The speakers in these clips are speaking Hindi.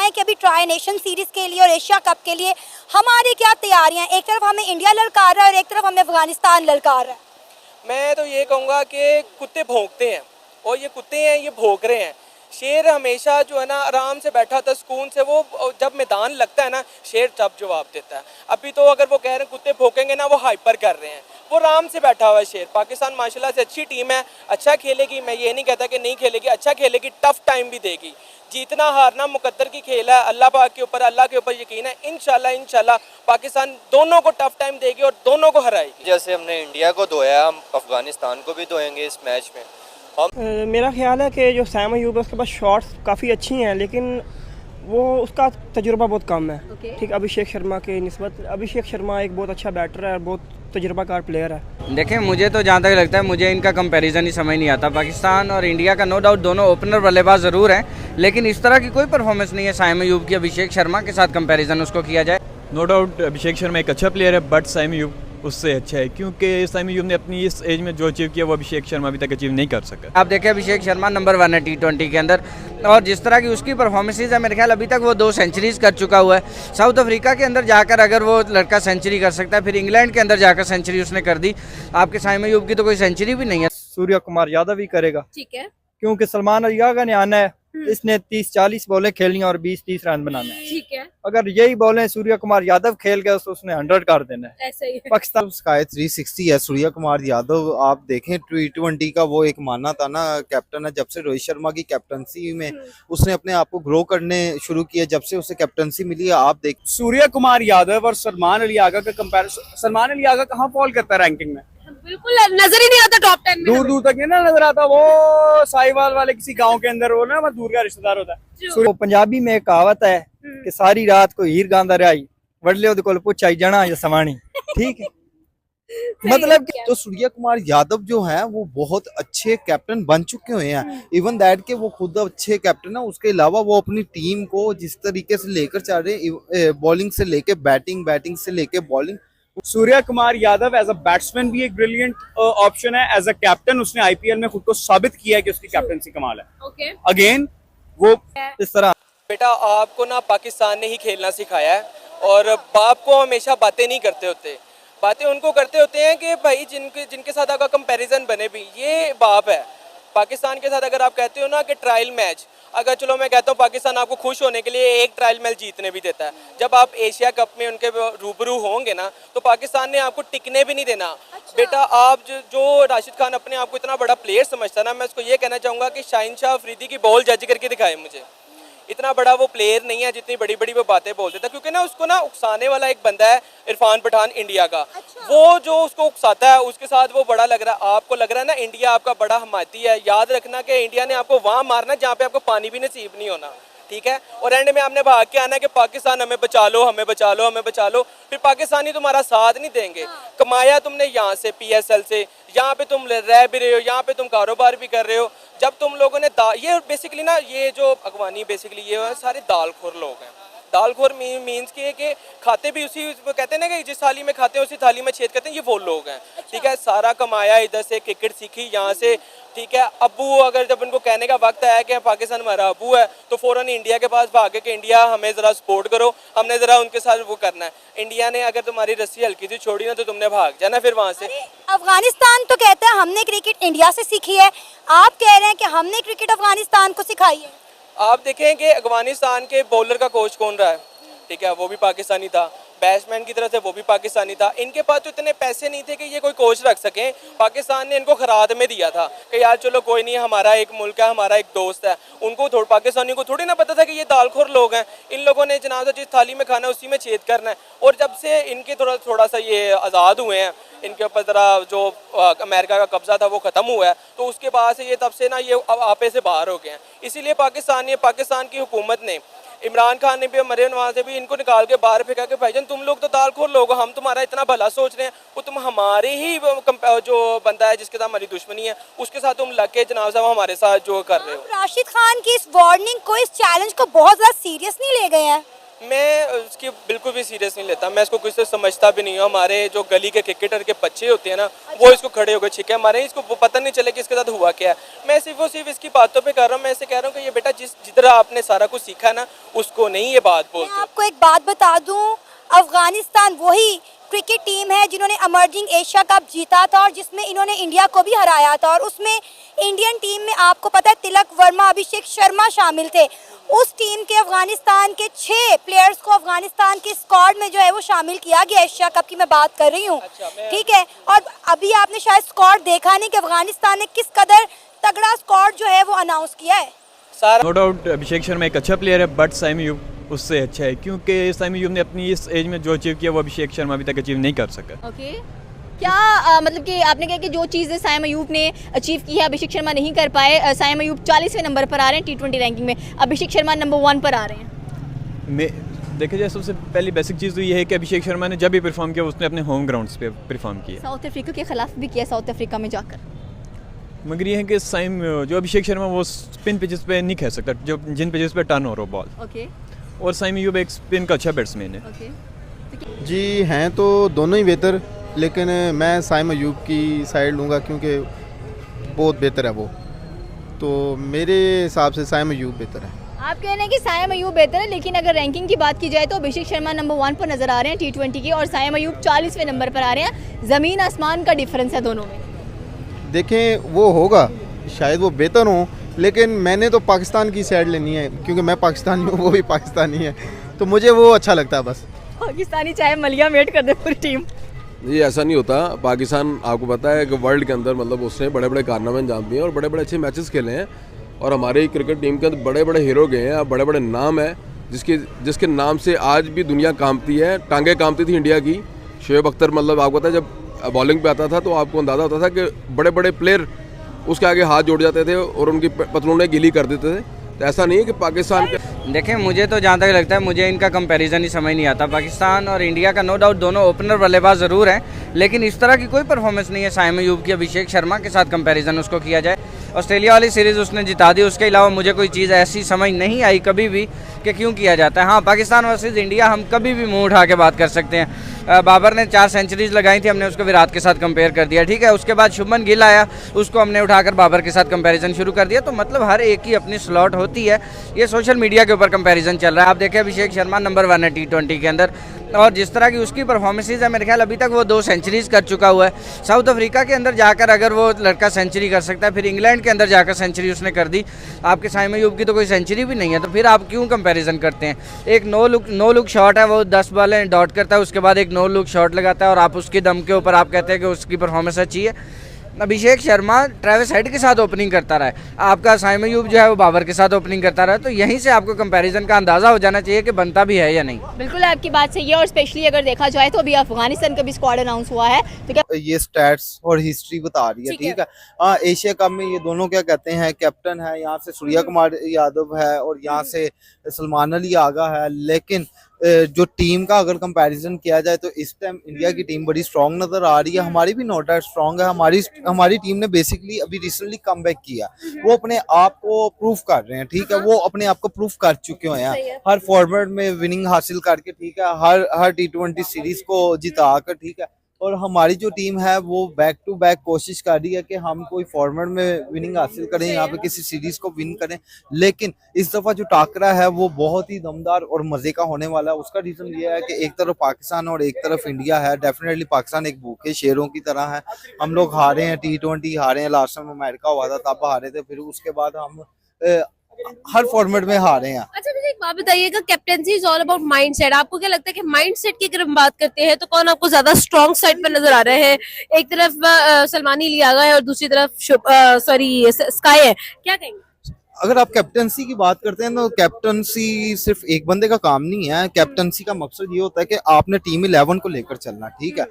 बताएं कि अभी ट्राई नेशन सीरीज के लिए और एशिया कप के लिए हमारी क्या तैयारियां, एक तरफ हमें इंडिया ललकार रहा है और एक तरफ हमें अफगानिस्तान ललकार रहा है। मैं तो ये कहूँगा कि कुत्ते भौंकते हैं और ये कुत्ते हैं, ये भौंक रहे हैं। शेर हमेशा जो है ना आराम से बैठा था सुकून से, वो जब मैदान लगता है ना शेर तब जवाब देता है। अभी तो अगर वो कह रहे हैं कुत्ते भौंकेंगे ना, वो हाइपर कर रहे हैं, वो आराम से बैठा हुआ है शेर। पाकिस्तान माशाल्लाह से अच्छी टीम है, अच्छा खेलेगी, मैं ये नहीं कहता कि नहीं खेलेगी, अच्छा खेलेगी, टफ टाइम भी देगी। जीतना हारना मुकद्दर की खेल है, अल्लाह पाक के ऊपर, अल्लाह के ऊपर यकीन है। इंशाल्लाह पाकिस्तान दोनों को टफ टाइम देगी और दोनों को हराएगी। जैसे हमने इंडिया को धोया, हम अफगानिस्तान को भी धोएंगे इस मैच में। मेरा ख्याल है कि जो सैम अयूब है उसके पास शॉट्स काफ़ी अच्छी हैं, लेकिन वो उसका तजुर्बा बहुत कम है। ठीक, अभिषेक शर्मा के निस्बत अभिषेक शर्मा एक बहुत अच्छा बैटर है और बहुत तजुर्बाकार प्लेयर है। देखें, मुझे तो जहाँ तक लगता है मुझे इनका कंपैरिजन ही समझ नहीं आता। पाकिस्तान और इंडिया का नो डाउट दोनों ओपनर बल्लेबाज ज़रूर हैं, लेकिन इस तरह की कोई परफॉर्मेंस नहीं है साइम अयूब की अभिषेक शर्मा के साथ कंपैरिजन उसको किया जाए। नो डाउट अभिषेक शर्मा एक अच्छा प्लेयर है, बट साइम अयूब उससे अच्छा है, क्योंकि साइम अयूब ने अपनी इस एज में जो अचीव किया वो अभिषेक शर्मा अभी तक अचीव नहीं कर सका। आप देखें, अभिषेक शर्मा नंबर 1 है T20 के अंदर, और जिस तरह की उसकी परफॉर्मेंसेज है, मेरे ख्याल अभी तक वो 2 सेंचुरीज कर चुका हुआ है। साउथ अफ्रीका के अंदर जाकर अगर वो लड़का सेंचुरी कर सकता है, फिर इंग्लैंड के अंदर जाकर सेंचुरी उसने कर दी। आपके साइम अयूब की तो कोई सेंचुरी भी नहीं है। सूर्य कुमार यादव ही करेगा, ठीक है, क्योंकि सलमान अली का ने आना है, इसने 30-40 बॉलें खेलनी और 20-30 रन बनाना है। ठीक है, अगर यही बॉलें सूर्य कुमार यादव खेल गया तो उसने 100 कर देना है। ऐसे ही पाकिस्तान स्काई 360 है सूर्य कुमार यादव। आप देखें T20 का वो एक माना था ना कैप्टन है, जब से रोहित शर्मा की कैप्टनसी में उसने अपने आप को ग्रो करने शुरू किया, जब से उसे कैप्टनसी मिली है। आप देख सूर्य कुमार यादव और सलमान अली आगा का कंपैरिजन, सलमान अली आगा कहाँ फॉल करता है रैंकिंग में? बिल्कुल नजर ही नहीं आता टॉप 10 में, दूर दूर तक नहीं ना नजर आता। वो साहिवाल वाले किसी गांव के अंदर वो ना दूर का रिश्तेदार होता है। तो पंजाबी में एक कहावत है कि सारी रात को हीर गांदा रही वडले ओदे कोल पुछाई जाना या समानी। ठीक है, मतलब कि तो सूर्य कुमार यादव जो है वो बहुत अच्छे कैप्टन बन चुके हुए हैं। इवन दैट के वो खुद अच्छे कैप्टन है, उसके अलावा वो अपनी टीम को जिस तरीके से लेकर चल रहे, बॉलिंग से लेके बैटिंग, बैटिंग से लेके bowling. Suryakumar Yadav as a batsman भी एक ब्रिलियंट ऑप्शन है। एज अ कैप्टन उसने आईपीएल में खुद को साबित किया है कि उसकी कैप्टनसी कमाल है। अगेन वो इस तरह बेटा आपको ना पाकिस्तान ने ही खेलना सिखाया है, और बाप को हमेशा बातें नहीं करते होते, बातें उनको करते होते हैं कि भाई जिनके साथ आपका कंपैरिजन बने भी, ये बाप है। पाकिस्तान के साथ अगर आप कहते हो ना कि ट्रायल मैच, अगर चलो मैं कहता हूँ पाकिस्तान आपको खुश होने के लिए एक ट्रायल मैच जीतने भी देता है, जब आप एशिया कप में उनके रूबरू होंगे ना तो पाकिस्तान ने आपको टिकने भी नहीं देना। बेटा आप जो राशिद खान अपने आप को इतना बड़ा प्लेयर समझता है ना, मैं उसको ये कहना चाहूँगा कि शाहीन शाह अफरीदी की बॉल जज करके दिखाए मुझे। इतना बड़ा वो प्लेयर नहीं है जितनी बड़ी बड़ी वो बातें बोलते था, क्योंकि ना उसको ना उकसाने वाला एक बंदा है इरफान पठान इंडिया का। वो जो उसको उकसाता है उसके साथ वो बड़ा लग रहा है। आपको लग रहा है ना इंडिया आपका बड़ा हमायती है, याद रखना कि इंडिया ने आपको वहाँ मारना जहाँ पे आपको पानी भी नसीब नहीं होना, ठीक है। और एंड में आपने भाग के आना है कि पाकिस्तान हमें बचा लो, हमें बचा लो, हमें बचा लो, फिर पाकिस्तानी तुम्हारा साथ नहीं देंगे। कमाया तुमने यहाँ से PSL से, यहाँ पे तुम रह भी रहे हो, यहाँ पे तुम कारोबार भी कर रहे हो। जब तुम लोगों ने ये बेसिकली ना ये जो अगवानी बेसिकली ये सारे दालखोर लोग हैं। दालखोर मीन्स कि खाते भी उसी, वो कहते हैं ना कि जिस थाली में खाते हैं उसी थाली में छेद करते हैं, ये वो लोग हैं, ठीक है। सारा कमाया इधर से, क्रिकेट सीखी यहाँ से, ठीक है। अब्बू अगर जब उनको कहने का वक्त आया कि पाकिस्तान हमारा अब्बू है तो फ़ौरन इंडिया के पास भागे कि इंडिया हमें ज़रा सपोर्ट करो, हमने ज़रा उनके साथ वो करना है। इंडिया ने अगर तुम्हारी रस्सी हल्की सी छोड़ी ना तो तुमने भाग जाना फिर वहाँ से। अफगानिस्तान तो कहता है हमने क्रिकेट इंडिया से सीखी है, आप कह रहे हैं कि हमने क्रिकेट अफगानिस्तान को सिखाई है। आप देखें कि अफगानिस्तान के बॉलर का कोच कौन रहा है, ठीक है, वो भी पाकिस्तानी था। बैट्समैन की तरफ से वो भी पाकिस्तानी था। इनके पास तो इतने पैसे नहीं थे कि ये कोई कोच रख सकें। पाकिस्तान ने इनको खराद में दिया था कि यार चलो कोई नहीं, हमारा एक मुल्क है, हमारा एक दोस्त है। उनको पाकिस्तानी को थोड़ी ना पता था कि ये दालखोर लोग हैं। इन लोगों ने जनाब जिस थाली में खाना है उसी में छेद करना है। और जब से इनके थोड़ा सा ये आज़ाद हुए हैं, इनके ऊपर ज़रा जो अमेरिका का कब्ज़ा था वो ख़त्म हुआ है, तो उसके बाद से ये तब से ना ये आपे से बाहर हो गए हैं। इसीलिए पाकिस्तान की हुकूमत ने, इमरान खान ने भी, मरे वहाँ से भी इनको निकाल के बाहर फेंका कि भाईजान तुम लोग तो दालखोर लोग हो, हम तुम्हारा इतना भला सोच रहे हैं, वो तुम हमारे ही जो बंदा है जिसके साथ हमारी दुश्मनी है उसके साथ तुम लग के जनाब साहब हमारे साथ जो कर रहे हो। राशिद खान की इस वार्निंग को, इस चैलेंज को बहुत ज़्यादा सीरियस नहीं ले गए हैं। मैं उसकी बिल्कुल भी सीरियस नहीं लेता, मैं इसको कुछ से समझता भी नहीं हूँ। हमारे जो गली के क्रिकेटर के बच्चे होते हैं ना, वो इसको खड़े होकर छीके हमारे, इसको पता नहीं चले कि इसके साथ हुआ क्या है। मैं सिर्फ इसकी बातों पे कर रहा हूँ। मैं ऐसे कह रहा हूँ कि ये बेटा जिधर आपने सारा कुछ सीखा है ना, उसको नहीं ये बात मैं बोलते। आपको एक बात बता दूं, अफगानिस्तान वही क्रिकेट टीम है जिन्होंने इमर्जिंग एशिया कप जीता था और जिसमें इन्होंने इंडिया को भी हराया था, और उसमें इंडियन टीम में आपको पता है तिलक वर्मा, अभिषेक शर्मा शामिल थे। उस टीम के अफगानिस्तान के 6 प्लेयर्स को अफगानिस्तान के स्क्वाड में जो है वो शामिल किया गया। एशिया कप की मैं बात कर रही हूँ, ठीक है। और अभी आपने शायद स्क्वाड देखा नहीं कि अफगानिस्तान ने किस कदर तगड़ा स्क्वाड जो है वो अनाउंस किया है। नो डाउट अभिषेक शर्मा एक अच्छा प्लेयर है, बट साइम अयूब उससे अच्छा है, क्योंकि साइम अयूब ने अपनी इस एज में जो अचीव किया वो अभिषेक शर्मा अभी तक अचीव नहीं कर सका। ओके, क्या मतलब कि आपने कहा कि जो चीज़ें साइम अयूब ने अचीव की है अभिषेक शर्मा नहीं कर पाए। साइम अयूब 40वें नंबर पर आ रहे हैं T20 रैंकिंग में, अभिषेक शर्मा नंबर 1 पर आ रहे हैं। देखा जाए सबसे पहली बेसिक चीज़ तो ये है कि अभिषेक शर्मा ने जब भी परफॉर्म किया उसने अपने होम ग्राउंड्स पे परफॉर्म किया। साउथ अफ्रीका के खिलाफ भी किया, साउथ अफ्रीका में जाकर। मगर ये है कि जो अभिषेक शर्मा वो स्पिन पिचेस पे नहीं खेल सकता, जो जिन पिचेस पे टर्न हो रहा बॉल। ओके, और साइम अयूब एक स्पिन का अच्छा बैट्समैन है। ओके, जी हैं तो दोनों ही बेहतर, लेकिन मैं साइम अयूब की साइड लूँगा क्योंकि बहुत बेहतर है वो, तो मेरे हिसाब से साइम अयूब बेहतर है। आप कह रहे हैं कि साइम अयूब बेहतर है, लेकिन अगर रैंकिंग की बात की जाए तो अभिषेक शर्मा नंबर 1 पर नजर आ रहे हैं T20 के, और साइम अयूब 40वें नंबर पर आ रहे हैं। ज़मीन आसमान का डिफरेंस है दोनों में। देखें वो होगा, शायद वो बेहतर हो, लेकिन मैंने तो पाकिस्तान की साइड लेनी है क्योंकि मैं पाकिस्तानी हूँ, वो भी पाकिस्तानी है, तो मुझे वो अच्छा लगता है बस। पाकिस्तानी चाहे मलिया मेट कर दे पूरी टीम। ये ऐसा नहीं होता। पाकिस्तान आपको पता है कि वर्ल्ड के अंदर मतलब उसने बड़े बड़े कारनामे अंजाम दिए और बड़े बड़े अच्छे मैचेस खेले हैं, और हमारे क्रिकेट टीम के अंदर बड़े बड़े हीरो गए हैं, बड़े बड़े नाम है जिसके नाम से आज भी दुनिया कांपती है। टांगे कांपती थी इंडिया की। शोएब अख्तर मतलब आपको पता है जब बॉलिंग पे आता था तो आपको अंदाज़ा होता था कि बड़े बड़े प्लेयर उसके आगे हाथ जोड़ जाते थे और उनकी पतलूनें गीली कर देते थे। तो ऐसा नहीं है कि पाकिस्तान के देखें, मुझे तो जहाँ तक लगता है मुझे इनका कंपैरिजन ही समझ नहीं आता। पाकिस्तान और इंडिया का नो डाउट दोनों ओपनर बल्लेबाज ज़रूर हैं, लेकिन इस तरह की कोई परफॉर्मेंस नहीं है साइम अयूब की अभिषेक शर्मा के साथ कंपैरिजन उसको किया जाए। ऑस्ट्रेलिया वाली सीरीज़ उसने जिता दी, उसके अलावा मुझे कोई चीज़ ऐसी समझ नहीं आई कभी भी कि क्यों किया जाता है। हाँ, पाकिस्तान वर्सेस इंडिया हम कभी भी मुंह उठा के बात कर सकते हैं। बाबर ने 4 सेंचुरीज लगाई थी, हमने उसको विराट के साथ कंपेयर कर दिया, ठीक है। उसके बाद शुभमन गिल आया, उसको हमने उठाकर बाबर के साथ कंपैरिजन शुरू कर दिया। तो मतलब हर एक की अपनी स्लॉट होती है। ये सोशल मीडिया के ऊपर कंपैरिजन चल रहा है। आप देखें अभिषेक शर्मा नंबर 1 है T20 के अंदर, और जिस तरह की उसकी परफॉर्मेंसेज है मेरे ख्याल अभी तक वो 2 सेंचुरीज कर चुका हुआ है। साउथ अफ्रीका के अंदर जाकर अगर वो लड़का सेंचुरी कर सकता है, फिर इंग्लैंड के अंदर जाकर सेंचुरी उसने कर दी। आपके साइम अयूब की तो कोई सेंचुरी भी नहीं है, तो फिर आप क्यों कंपैरिजन करते हैं। एक नो लुक शॉट है, वो 10 बॉलें डॉट करता है, उसके बाद एक नो लुक शॉट लगाता है, और आप उसके दम के ऊपर आप कहते हैं कि उसकी परफॉर्मेंस अच्छी है। अभिषेक शर्मा ट्रेविस हेड के साथ ओपनिंग करता रहा है, आपका साइम अयूब जो है वो बाबर के साथ ओपनिंग करता रहा है, तो यहीं से आपको कंपैरिजन का अंदाज़ा हो जाना चाहिए कि बनता भी है या नहीं। बिल्कुल आपकी बात सही है, और स्पेशली अगर देखा जाए तो अभी अफगानिस्तान का भी स्क्वाड अनाउंस हुआ है, तो क्या ये स्टैट्स और हिस्ट्री बता रही है, ठीक है। हाँ, एशिया कप में ये दोनों क्या कहते हैं, कैप्टन है, यहाँ से सूर्या कुमार यादव है और यहाँ से सलमान अली आगा है, लेकिन जो टीम का अगर कंपैरिजन किया जाए तो इस टाइम इंडिया की टीम बड़ी स्ट्रांग नजर आ रही है। हमारी भी नो डाउट स्ट्रांग है। हमारी टीम ने बेसिकली अभी रिसेंटली कमबैक किया, वो अपने आप को प्रूफ कर रहे हैं, ठीक है। वो अपने आप को प्रूफ कर चुके हैं हर फॉर्मेट में विनिंग हासिल करके, ठीक है, हर T20 सीरीज को जिता कर, ठीक है। और हमारी जो टीम है वो बैक टू बैक कोशिश कर रही है कि हम कोई फॉर्मेट में विनिंग हासिल करें, यहाँ पे किसी सीरीज को विन करें, लेकिन इस दफा जो टाकरा है वो बहुत ही दमदार और मजे का होने वाला है। उसका रीजन ये है कि एक तरफ पाकिस्तान और एक तरफ इंडिया है। डेफिनेटली पाकिस्तान एक भूखे शेरों की तरह है। हम लोग हारे हैं, T20 हारे हैं, लास्ट टाइम अमेरिका हुआ था तब हारे थे, फिर उसके बाद हम हर फॉर्मेट में हारे हैं। अच्छा, मुझे एक बात बताइएगा, captaincy is all about mindset. आपको क्या लगता है कि माइंडसेट की अगर हम बात करते हैं तो कौन आपको ज्यादा स्ट्रॉन्ग साइड पर नजर आ रहे हैं? एक तरफ सलमानी लियागा है और दूसरी तरफ स्काई है, क्या कहेंगे? अगर आप कैप्टनसी की बात करते हैं तो कैप्टनसी सिर्फ एक बंदे का काम नहीं है। कैप्टनसी का मकसद ये होता है कि आपने टीम 11 को लेकर चलना, ठीक है।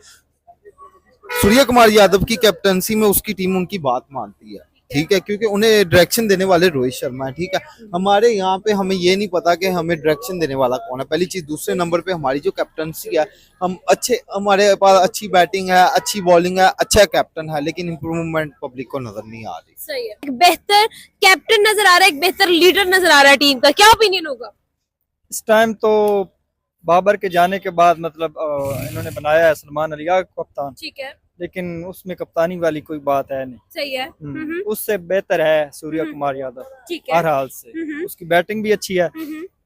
सूर्या कुमार यादव की कैप्टनसी में उसकी टीम उनकी बात मानती है, ठीक है, क्योंकि उन्हें डायरेक्शन देने वाले रोहित शर्मा है, ठीक है। हमारे यहाँ पे हमें ये नहीं पता कि हमें डायरेक्शन देने वाला कौन है, पहली चीज। दूसरे नंबर पे हमारी जो कैप्टनसी है, हमारे पास अच्छी बैटिंग है, अच्छी बॉलिंग है, अच्छा कैप्टन है, लेकिन इम्प्रूवमेंट पब्लिक को नजर नहीं आ रही। सही है, एक बेहतर कैप्टन नजर आ रहा है, एक बेहतर लीडर नजर आ रहा है टीम का, क्या ओपिनियन होगा? इस टाइम तो बाबर के जाने के बाद मतलब इन्होंने बनाया है सलमान अली आगा को कप्तान, ठीक है, लेकिन उसमें कप्तानी वाली कोई बात है नहीं। सही है। उससे बेहतर है सूर्या कुमार यादव ठीक है। हर हाल से। उसकी बैटिंग भी अच्छी है,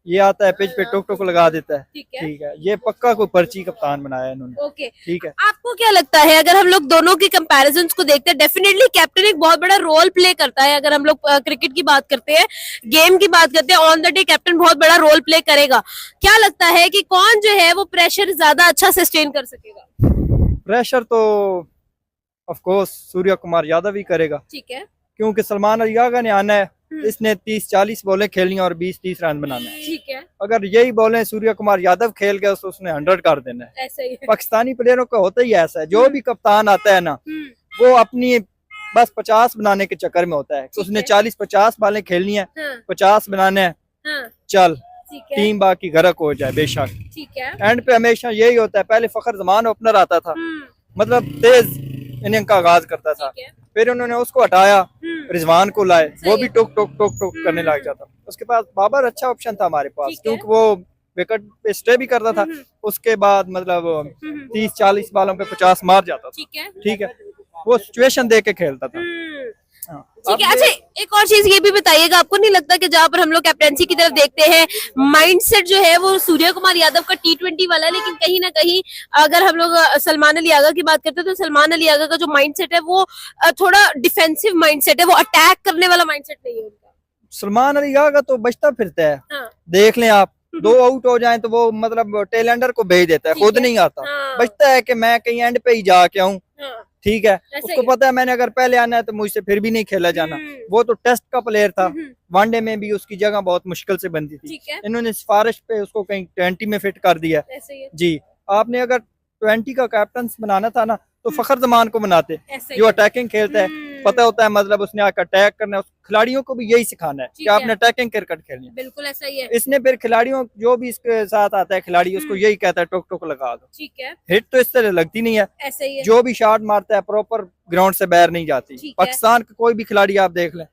ये आता है पिच पे टोक टोक लगा देता है। ठीक है, ये पक्का कोई पर्ची कप्तान बनाया इन्होंने। ओके, ठीक है। आपको क्या लगता है अगर हम लोग दोनों के कंपैरिजन्स को देखते हैं, डेफिनेटली कैप्टन एक बहुत बड़ा रोल प्ले करता है। अगर हम लोग क्रिकेट की बात करते हैं, गेम की बात करते हैं, ऑन द डे कैप्टन बहुत बड़ा रोल प्ले करेगा। क्या लगता है कि कौन जो है वो प्रेशर ज्यादा अच्छा सस्टेन कर सकेगा? प्रेशर तो ऑफ कोर्स सूर्या कुमार यादव ही करेगा, ठीक है, क्योंकि सलमान अली आगा ने आना है, इसने 30-40 बॉलें खेलनी और 20-30 रन बनाना है। ठीक है, अगर यही बॉलें सूर्या कुमार यादव खेल गए तो उसने 100 कर देना है। ऐसा ही है। पाकिस्तानी प्लेयरों का होता ही ऐसा है, जो भी कप्तान आता है ना वो अपनी बस 50 बनाने के चक्कर में होता है। उसने 40-50 बॉलें खेलनी है, 50 बनाने हैं, चल टीम बाकी गरक हो जाए बेशक। ठीक है, एंड पे हमेशा यही होता है। पहले फखर जमान ओपनर आता था, मतलब तेज इनिंग का आगाज करता था, फिर उन्होंने उसको हटाया, रिजवान को लाए, वो भी टोक टोक टोक टोक करने लग जाता। उसके बाद बाबर अच्छा ऑप्शन था हमारे पास, क्योंकि वो विकेट पे स्टे भी करता था। उसके बाद मतलब 30-40 बॉलों पे 50 मार जाता था। ठीक है, वो सिचुएशन देख के खेलता था। ठीक है। अच्छा, एक और चीज ये भी बताइएगा, आपको नहीं लगता कि जहाँ पर हम लोग कैप्टेंसी की तरफ देखते हैं, माइंडसेट जो है वो सूर्य कुमार यादव का T20 वाला है, लेकिन कहीं ना कहीं अगर हम लोग सलमान अली आगा की बात करते हैं तो सलमान अली आगा का जो माइंडसेट है वो थोड़ा डिफेंसिव माइंडसेट है, वो अटैक करने वाला माइंडसेट नहीं है उनका। सलमान अली आगा तो बचता फिरता है। हाँ। देख लें आप, 2 आउट हो जाएं तो वो मतलब टेलेंडर को भेज देता है, खुद नहीं आता। बचता है कि मैं कहीं एंड पे ही जाके आऊं। ठीक है, उसको पता है मैंने अगर पहले आना है तो मुझसे फिर भी नहीं खेला जाना। वो तो टेस्ट का प्लेयर था, वनडे में भी उसकी जगह बहुत मुश्किल से बनती थी। इन्होंने सिफारिश पे उसको कहीं 20 में फिट कर दिया। जी, आपने अगर 20 का कैप्टन बनाना था ना तो फखर जमान को बनाते, जो अटैकिंग खेलता है, पता होता है मतलब उसने आकर अटैक करना है। खिलाड़ियों को भी यही सिखाना है कि आपने अटैकिंग क्रिकेट खेलनी है। बिल्कुल ऐसा ही है। इसने फिर खिलाड़ियों जो भी इसके साथ आता है खिलाड़ी, उसको यही कहता है टोक टोक लगा दो। ठीक है, हिट तो इस तरह लगती नहीं है। ऐसा ही है। जो भी शॉट मारता है प्रॉपर ग्राउंड से बाहर नहीं जाती। पाकिस्तान का कोई भी खिलाड़ी आप देख लें,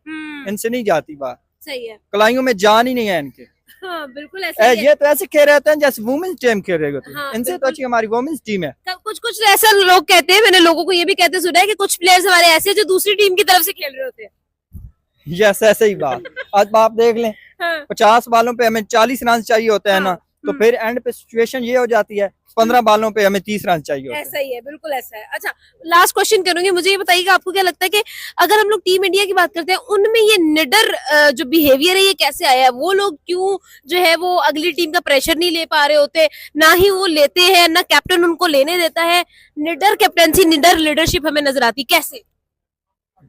इनसे नहीं जाती बात। सही है, कलाइयों में जान ही नहीं है इनके। हाँ, बिल्कुल ऐसा ही है। ये तो ऐसे खेल रहे हैं जैसे वुमेन्स टीम खेल रहे होते हैं। इनसे तो अच्छी हमारी वुमेन्स टीम है। कुछ ऐसा लोग कहते हैं, मैंने लोगों को ये भी कहते सुना है कि कुछ प्लेयर्स हमारे ऐसे हैं जो दूसरी टीम की तरफ से खेल रहे होते हैं। यस, ऐसे ही बात। आज आप देख लें, 50 बॉलों पे हमें 40 रन चाहिए होते हैं ना, तो फिर एंड पे सिचुएशन ये हो जाती है 15 बॉलों पे हमें 30 रन चाहिए होते हैं। ऐसा ही है, बिल्कुल ऐसा है। अच्छा, लास्ट क्वेश्चन करूंगी, मुझे ये बताइएगा आपको क्या लगता है कि अगर हम लोग टीम इंडिया की बात करते हैं, उनमें ये निडर जो बिहेवियर है ये कैसे आया है? वो लोग क्यों जो है वो अगली टीम का प्रेशर नहीं ले पा रहे होते, ना ही वो लेते हैं, ना कैप्टन उनको लेने देता है। निडर कैप्टनसी, निडर लीडरशिप हमें नजर आती कैसे?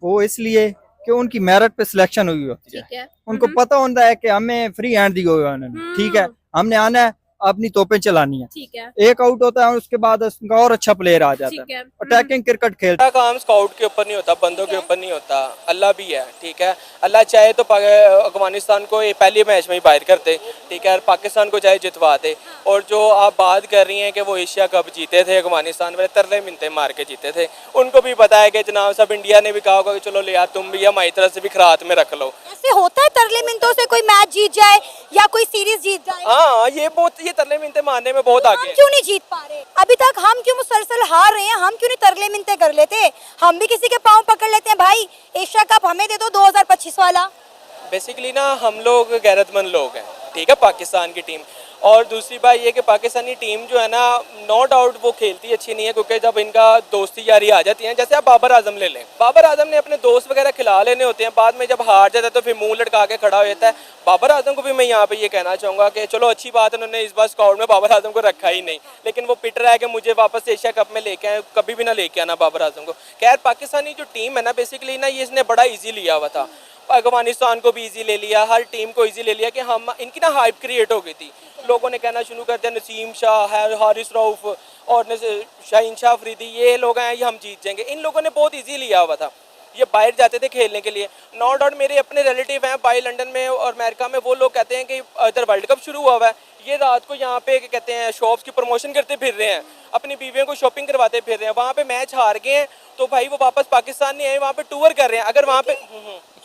वो इसलिए कि उनकी मेरिट पे सिलेक्शन हुई होती है। उनको पता होता है कि हमें फ्री हैंड दी हुई है उन्होंने। ठीक है, हमने आना है, अपनी तोपें चलानी है। ठीक है, एक आउट होता है, उसके बाद उसका और अच्छा प्लेयर आ जाता है, अटैकिंग क्रिकेट खेलता है। काम स्काउट के ऊपर नहीं होता, बंदों के ऊपर नहीं होता, अल्लाह भी है। ठीक है, अल्लाह चाहे तो अफगानिस्तान को पहले मैच में ही बाहर कर दे, ठीक है, और पाकिस्तान को चाहे जितवा दे। और जो आप बात कर रही हैं कि वो एशिया कप जीते थे अफगानिस्तान वाले, तरले मिनते मार के जीते थे, उनको भी पता है कि जनाब सब इंडिया ने भी कहा होगा कि चलो ले यार तुम भी हमारी तरफ से भी खरात में रख लो। ऐसे होता है तरले मिनटों से कोई मैच जीत जाए या कोई सीरीज जीत जाए? हाँ, ये तरले मिनते मारने में बहुत आगे हम क्यों नहीं जीत पा रहे अभी तक? हम क्यों मुसलसल हार रहे हैं? हम क्यों नहीं तरले मिनते कर लेते? हम भी किसी के पाँव पकड़ लेते हैं, भाई एशिया कप हमें दे दो 2025 वाला। बेसिकली ना हम लोग गैरतमंद लोग हैं, ठीक है, पाकिस्तान की टीम। और दूसरी बात ये कि पाकिस्तानी टीम जो है ना, नो डाउट वो खेलती अच्छी नहीं है, क्योंकि जब इनका दोस्ती यारी आ जाती है, जैसे आप बाबर आजम ले लें, बाबर आजम ने अपने दोस्त वगैरह खिला लेने होते हैं, बाद में जब हार जाता है तो फिर मुंह लटका के खड़ा हो जाता है। बाबर आजम को भी मैं यहाँ पे ये कहना चाहूँगा कि चलो अच्छी बात है उन्होंने इस बार स्क्वाड में बाबर आजम को रखा ही नहीं, लेकिन वो पिट रहा है कि मुझे वापस एशिया कप में लेके आए, कभी भी ना लेके आना बाबर आजम को। खैर, पाकिस्तानी जो टीम है ना, बेसिकली ना ये इसने बड़ा ईजी लिया हुआ था, अफगानिस्तान को भी इजी ले लिया, हर टीम को इजी ले लिया कि हम इनकी ना हाइप क्रिएट हो गई थी। लोगों ने कहना शुरू कर दिया नसीम शाह, हारिस रऊफ और शाहीन शाह अफरीदी, ये लोग हैं, ये हम जीत जाएंगे। इन लोगों ने बहुत इजी लिया हुआ था, ये बाहर जाते थे खेलने के लिए। नो डाउट मेरे अपने रिलेटिव हैं बाहर लंदन में और अमेरिका में, वो लोग कहते हैं कि इधर वर्ल्ड कप शुरू हुआ है, ये रात को यहाँ पे कहते हैं शॉप्स की प्रमोशन करते फिर रहे हैं, अपनी बीवियों को शॉपिंग करवाते फिर रहे हैं। वहाँ पे मैच हार गए हैं तो भाई वो वापस पाकिस्तान नहीं आए, वहाँ पे टूर कर रहे हैं। अगर वहाँ पे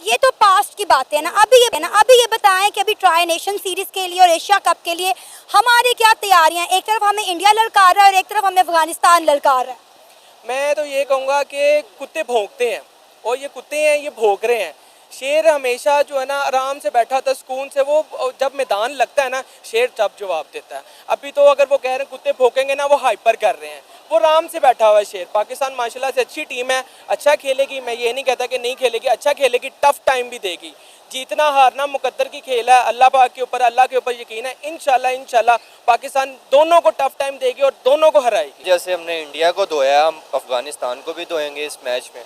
ये तो पास्ट की बातें हैं ना, अभी ये बताएं कि अभी ट्राई नेशन सीरीज के लिए और एशिया कप के लिए हमारी क्या तैयारियां हैं? एक तरफ हमें इंडिया ललकार रहा है और एक तरफ हमें अफगानिस्तान ललकार रहा है। मैं तो ये कहूँगा कि कुत्ते भौंकते हैं और ये कुत्ते हैं, ये भौंक रहे हैं। शेर हमेशा जो है ना आराम से बैठा होता है सुकून से, वो जब मैदान लगता है ना शेर तब जवाब देता है। अभी तो अगर वो कह रहे हैं कुत्ते भौंकेंगे ना, वो हाइपर कर रहे हैं, वो आराम से बैठा हुआ है शेर। पाकिस्तान माशाल्लाह से अच्छी टीम है, अच्छा खेलेगी, मैं ये नहीं कहता कि नहीं खेलेगी, अच्छा खेलेगी, टफ टाइम भी देगी। जीतना हारना मुकद्दर की खेल है, अल्लाह पाक के ऊपर, अल्लाह के ऊपर यकीन है। इंशाल्लाह पाकिस्तान दोनों को टफ टाइम देगी और दोनों को हराएगी। जैसे हमने इंडिया को धोया, हम अफगानिस्तान को भी धोएंगे इस मैच में।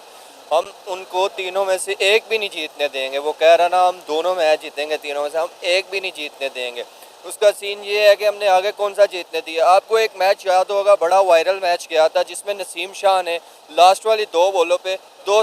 हम उनको तीनों में से एक भी नहीं जीतने देंगे। वो कह रहा ना हम दोनों मैच जीतेंगे तीनों में से, हम एक भी नहीं जीतने देंगे। उसका सीन ये है कि हमने आगे कौन सा जीतने दिया। आपको एक मैच याद होगा, बड़ा वायरल मैच गया था जिसमें नसीम शाह ने लास्ट वाली 2 बॉलों पे 2